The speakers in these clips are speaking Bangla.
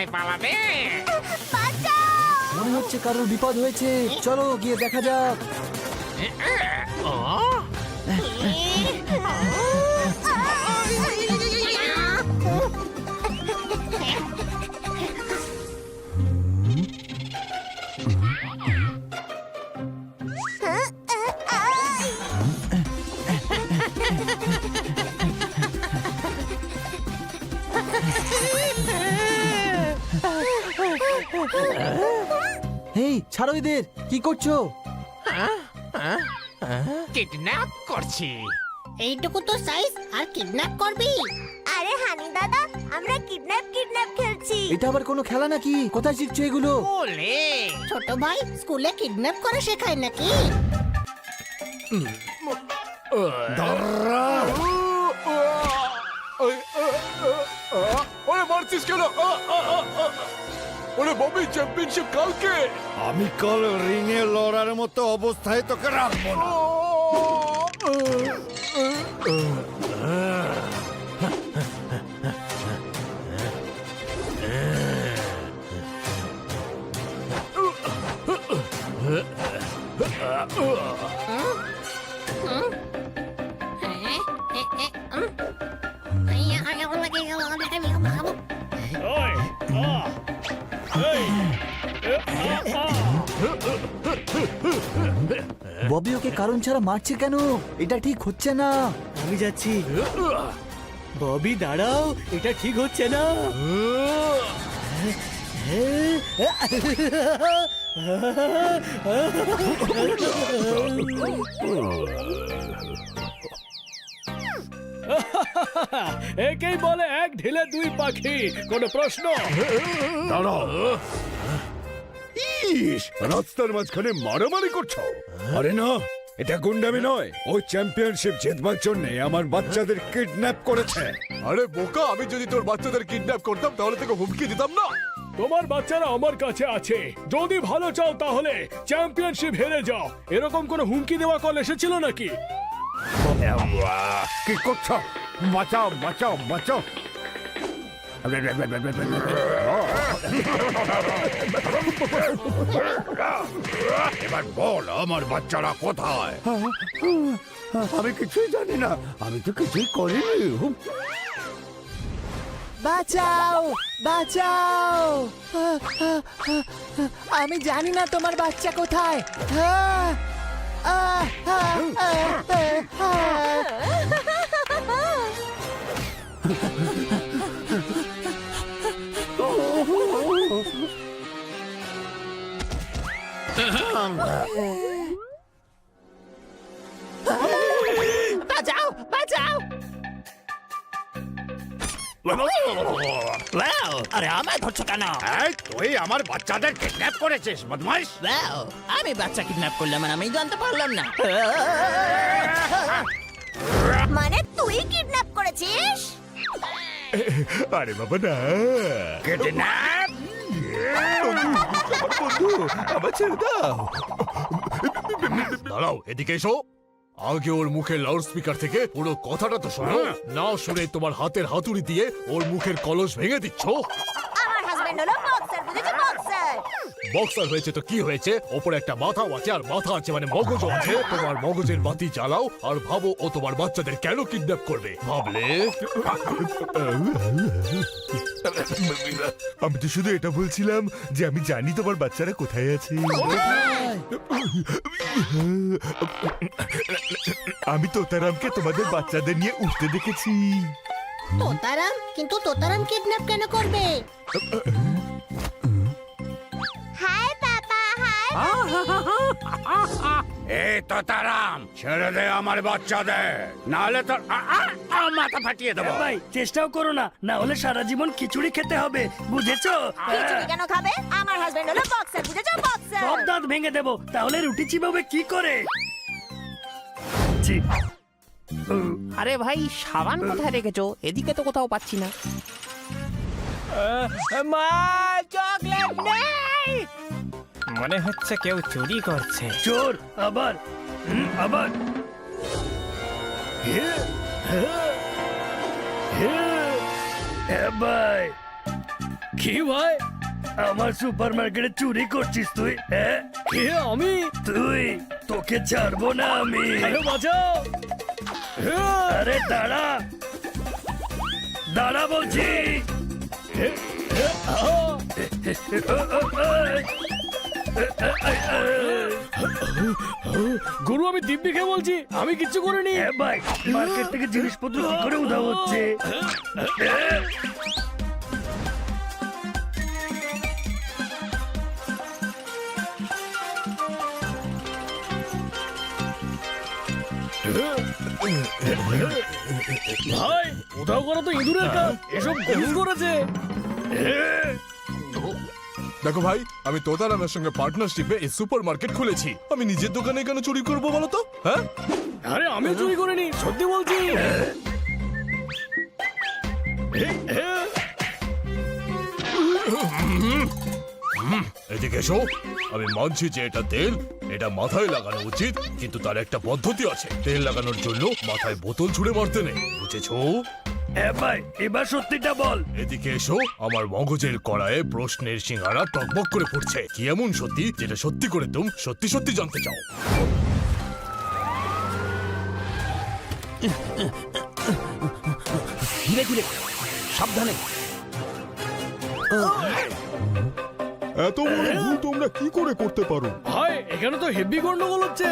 কোথায় পালাবে? মনে হচ্ছে কারোর বিপদ হয়েছে, চলো গিয়ে দেখা যাক। ও হেই, ছাড়ো এদের, কি করছো? কিডন্যাপ করছি। এইটুকু তো সাইজ আর কিডন্যাপ করবি? আরে হানি দাদা, আমরা কিডন্যাপ খেলছি। এটা আবার কোনো খেলা নাকি? কোথায় শিখছো এগুলো? বলে ছোট ভাই স্কুলে কিডন্যাপ করে শেখায় নাকি? ওরে মারছিস কেন? ওরে ববি, চ্যাম্পিয়নশিপ কালকে। আমি কাল রিংয়ে লড়ার মতো অবস্থায় তোকে রাখবো না। ববি ওকে কারণ ছাড়া মারছে কেন? এটা ঠিক হচ্ছে না। আমি যাচ্ছি। ববি দাঁড়াও, এটা ঠিক হচ্ছে না। একেই বলে এক ঢিলে দুই পাখি। কোনো প্রশ্ন? দাঁড়াও। ইস, রাস্তার মাঝখানে মারামারি করছো? আরে না, এটা গুন্ডামি নয়। ও চ্যাম্পিয়নশিপ জিতবার জন্য আমার বাচ্চাদের কিডন্যাপ করেছে। আরে বোকা, আমি যদি তোর বাচ্চাদের কিডন্যাপ করতাম তাহলে তোকে হুমকি দিতাম না। তোমার বাচ্চারা আমার কাছে আছে, যদি ভালো চাও তাহলে চ্যাম্পিয়নশিপ হেরে যাও। এরকম কোনো হুমকি দেওয়া কল এসেছিল নাকি? কি করছো? বাঁচাও, বাঁচাও, বাঁচাও। এবার বল, আমার বাচ্চারা কোথায়? আমি কিছুই জানি না, আমি তো কিছুই করিনি। বাঁচাও, বাঁচাও! আমি জানি না তোমার বাচ্চা কোথায়। বাঁচাও, বাঁচাও! আরে আমায় ধরছো কেন? এই, তুই আমার বাচ্চাদের কিডন্যাপ করেছিস, বদমাইশ! আমি বাচ্চা কিডন্যাপ করলাম আর আমি জানতে পারলাম না। মানে তুই কিডন্যাপ করেছিস? আরে বাবা না, কিডন্যাপ? আমার ছেড়ে দাও। দাঁড়াও, এদিকে এসো। আগে ওর মুখের লাউড স্পিকার থেকে পুরো কথাটা তো শোনো। না শুনে তোমার হাতের হাতুড়ি দিয়ে ওর মুখের কলস ভেঙে দিচ্ছ। আমার হাজবেন্ড হলো বক্সার, বুঝেছো? বক্সার। বক্সার হয়েছে তো কি হয়েছে? ওপরে একটা মাথাও আছে, আর মাথা আছে মানে মগজও আছে। তোমার মগজের বাতি জ্বালাও আর ভাবো ও তোমার বাচ্চাদের কেন কিডন্যাপ করবে। ভাবলে? আমি তো শুধু এটা বলছিলাম যে আমি জানি তোমার বাচ্চারা কোথায় আছে। আমি তোতারামকে তোমাদের বাচ্চাদের নিয়ে উঠতে দেখেছি। তোতারাম? কিন্তু তোতারাম কিডন্যাপ কেন করবে? হাই বাবা, হাই। এই তোতারাম, ছেড়ে দে আমার বাচ্চাদের, নাহলে তোর মাথা ফাটিয়ে দেবো। ভাই চেষ্টাও করো না, না হলে সারা জীবন খিচুড়ি খেতে হবে, বুঝেছো? খিচুড়ি কেন খাবে? আমার হাজবেন্ড হলো বক্সার, বুঝেছো? বক্সার। সব দাঁত ভেঙে দেবো, তাহলে রুটি চিবাবে কি করে? ছি। আরে ভাই, সাবান কোথায় রেখেছো? এদিকে তো কোথাও পাচ্ছি না। মা, চকলেট নেই! মনে হচ্ছে কেউ চুরি করছে। চোর আবার? আবার? ভাই কি ভাই? আমার সুপার মার্কেটে চুরি করছিস তুই? হ্যাঁ কে আমি? তুই, তোকে ছাড়বো না আমি। আরে বাঁচাও! আরে দাঁড়া, দাঁড়া বলছি। গুরু আমি দিব্যিকে বলছি, আমি কিচ্ছু করিনি। হ্যাঁ ভাই, মার্কেট থেকে জিনিসপত্র কি করে উধাও হচ্ছে? ভাই উধাও করা তো ইঁদুরের কাজ, এসব ঘুষ করেছে। দেখো ভাই, আমি তোতারামের সঙ্গে পার্টনারশিপে এই সুপার মার্কেট খুলেছি। আমি নিজের দোকানে কেন চুরি করবো বলো তো? হ্যাঁ, আরে আমিও চুরি করিনি, সত্যি বলছি। এদিকে এসো। আমি মানছি যে এটা তেল, এটা মাথায় লাগানো উচিত, কিন্তু তার একটা পদ্ধতি আছে। তেল লাগানোর জন্য মাথায় বোতল ছুঁড়ে মারতে নেই, বুঝেছো? হ্যাঁ ভাই, এবার সত্যিটা বল। এদিকে এসো। আমার মগজের কড়াইয়ে প্রশ্নের সিঙ্গারা টকবক করে পড়ছে। কি এমন সত্যি যেটা সত্যি করে তুমি সত্যি সত্যি জানতে চাও? ধীরে ধীরে, সাবধানে। এত বড় ভুল তোমরা কি করে করতে পারো? ভাই এখানে তো হেভি গন্ডগোল হচ্ছে।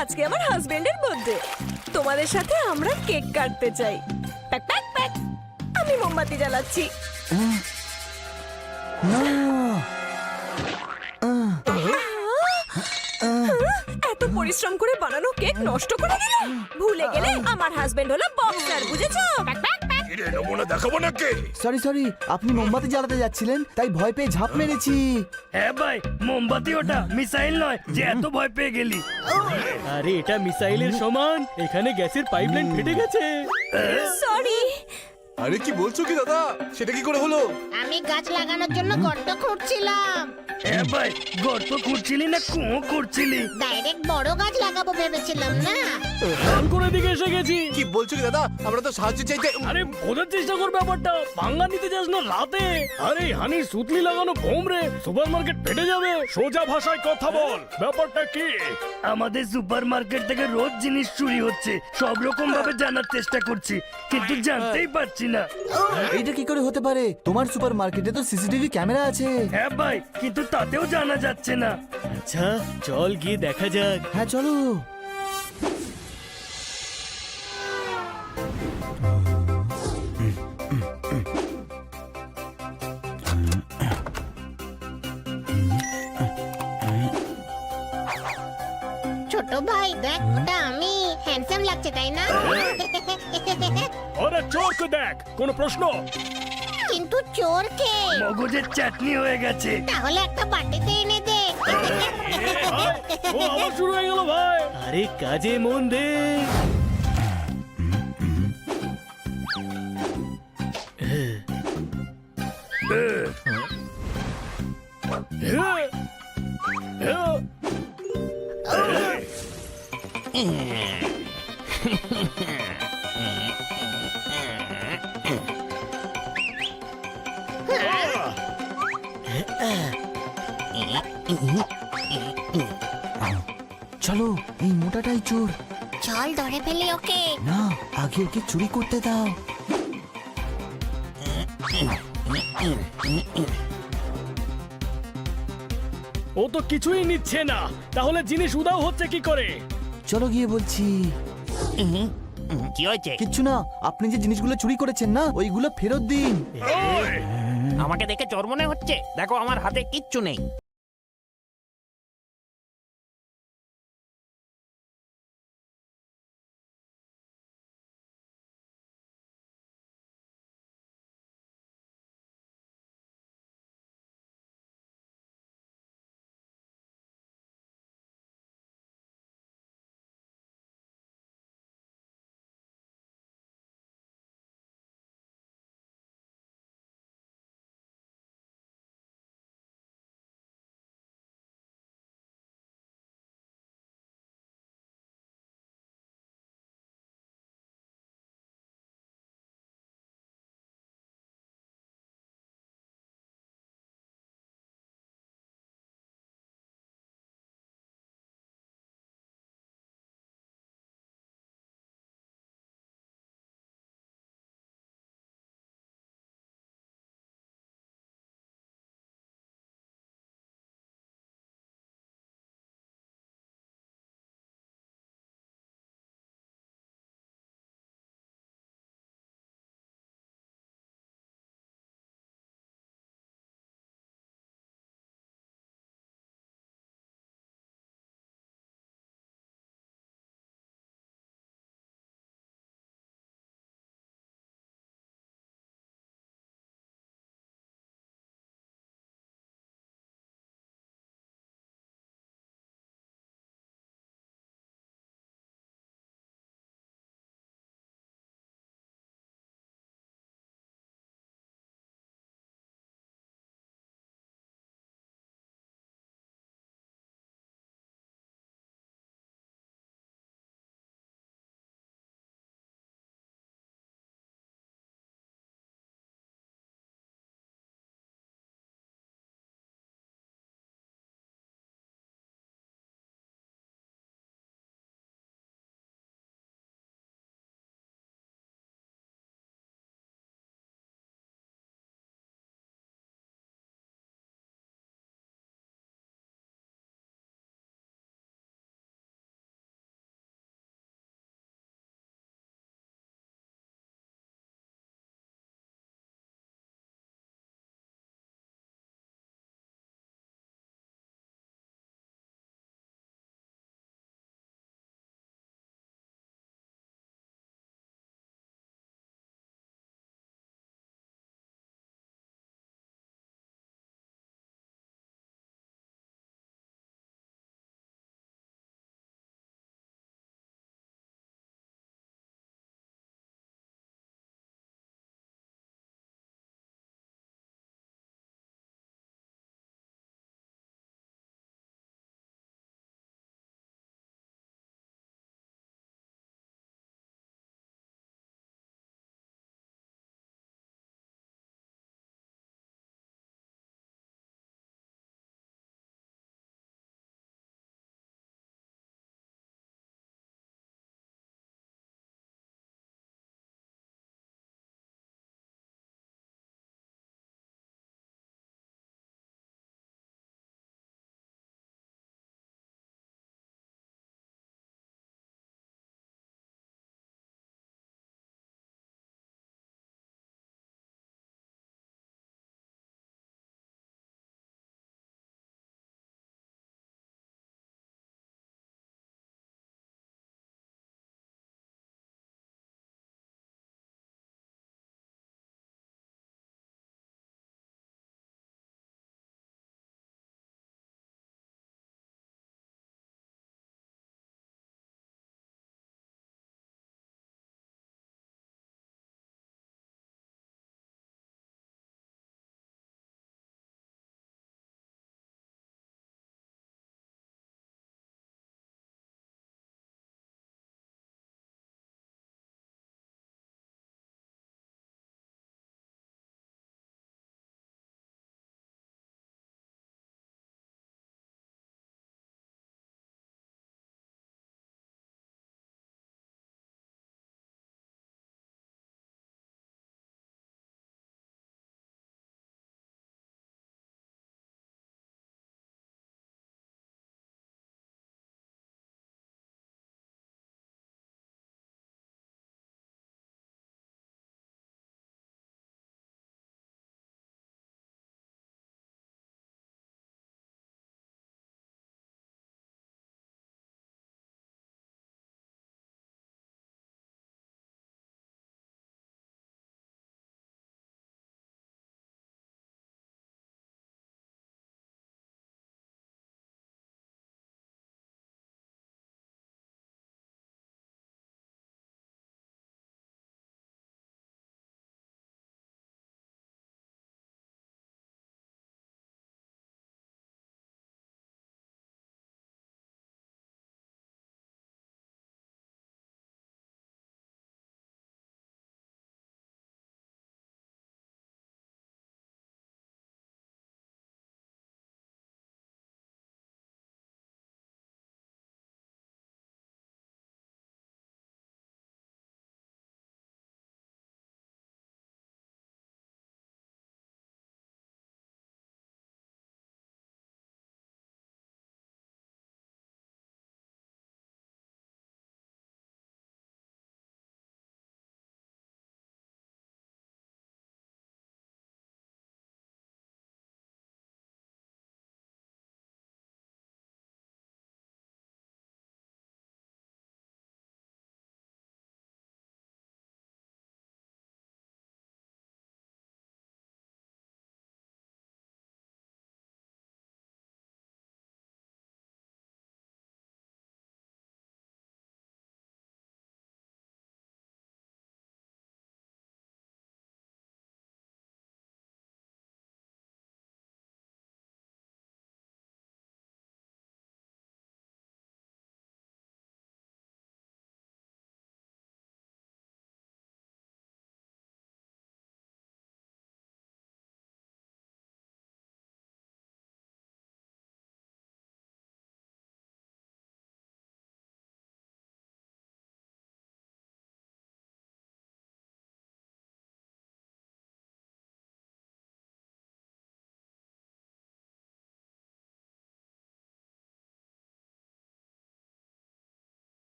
আজকে আমার হাজবেন্ডের বার্থডে, তোমাদের সাথে আমরা কেক কাটতে চাই। Pack pack pack. আমি মোমবাতি জ্বালাচ্ছি। না, এত পরিশ্রম করে বানানো কেক নষ্ট করে দিল। ভুলে গেলে আমার হাজবেন্ড হলো বক্সার, বুঝেছো? Pack pack pack. এরে নমুনা দেখাবো নাকি? সরি সরি, আপনি মোমবাতি জ্বালাতে যাচ্ছিলেন তাই ভয় পেয়ে ঝাঁপ মেরেছি। হ্যাঁ ভাই, মোমবাতি ওটা, মিসাইল নয় যে এত ভয় পেয়ে গেলি। আরে এটা মিসাইলের সমান, এখানে গ্যাসের পাইপলাইন ফেটে গেছে। সরি। আরে কি বলছো কি দাদা? সেটা কি করে হলো? আমি গাছ লাগানোর জন্য গর্ত খুঁড়ছিলাম। হ্যাঁ ভাই, গর্ত খুঁড়ছিলি না কুয়ো করছিলি? ডাইরেক্ট বড় গাছ লাগাবো ভেবেছিলাম না। ফোন করে দিকে এসে গেছি। কি বলছো কি দাদা? আমরা তো সাহায্য চাইতে। আরে বোঝার চেষ্টা কর ব্যাপারটা, পাঙ্গা নিতে যাস না রাতে। আরে হানি সুতলি লাগানো বোম রে, সুপার মার্কেট ফেটে যাবে। সোজা ভাষায় কথা বল, ব্যাপারটা কি? আমাদের সুপার মার্কেট থেকে রোজ জিনিস চুরি হচ্ছে। সব রকম ভাবে জানার চেষ্টা করছি, কিন্তু জানতেই পারছি না। এইটা কি করে হতে পারে? তোমার সুপার মার্কেটে তো সিসিটিভি ক্যামেরা আছে। হ্যাঁ ভাই, কিন্তু তাতেও জানা যাচ্ছে না। আচ্ছা চল গিয়ে দেখা যাক। হ্যাঁ চলো। ছোট ভাই দেখ, ওটা আমি। হ্যান্ডসাম লাগছে তাই না? ওরে চোরকে দেখ, কোনো প্রশ্ন? কিন্তু চোর কে? মগজের চাটনি হয়ে গেছে। তাহলে একটা বাটিতে এনে দে। ও আবার শুরু হয়ে গেল ভাই। আরে কাজে মন দে। চলো, এই মোটাটাই চোর। চল ধরে ফেলি ওকে। না, আগে ওকে চুরি করতে দাও। ও তো কিছুই নিচ্ছে না, তাহলে জিনিস উধাও হচ্ছে কি করে? চলো গিয়ে বলছি। কি হয়েছে? কিচ্ছু না, আপনি যে জিনিসগুলো চুরি করেছেন না, ওইগুলো ফেরত দিন। আমাকে দেখে চোর মনে হচ্ছে? দেখো আমার হাতে কিচ্ছু নেই।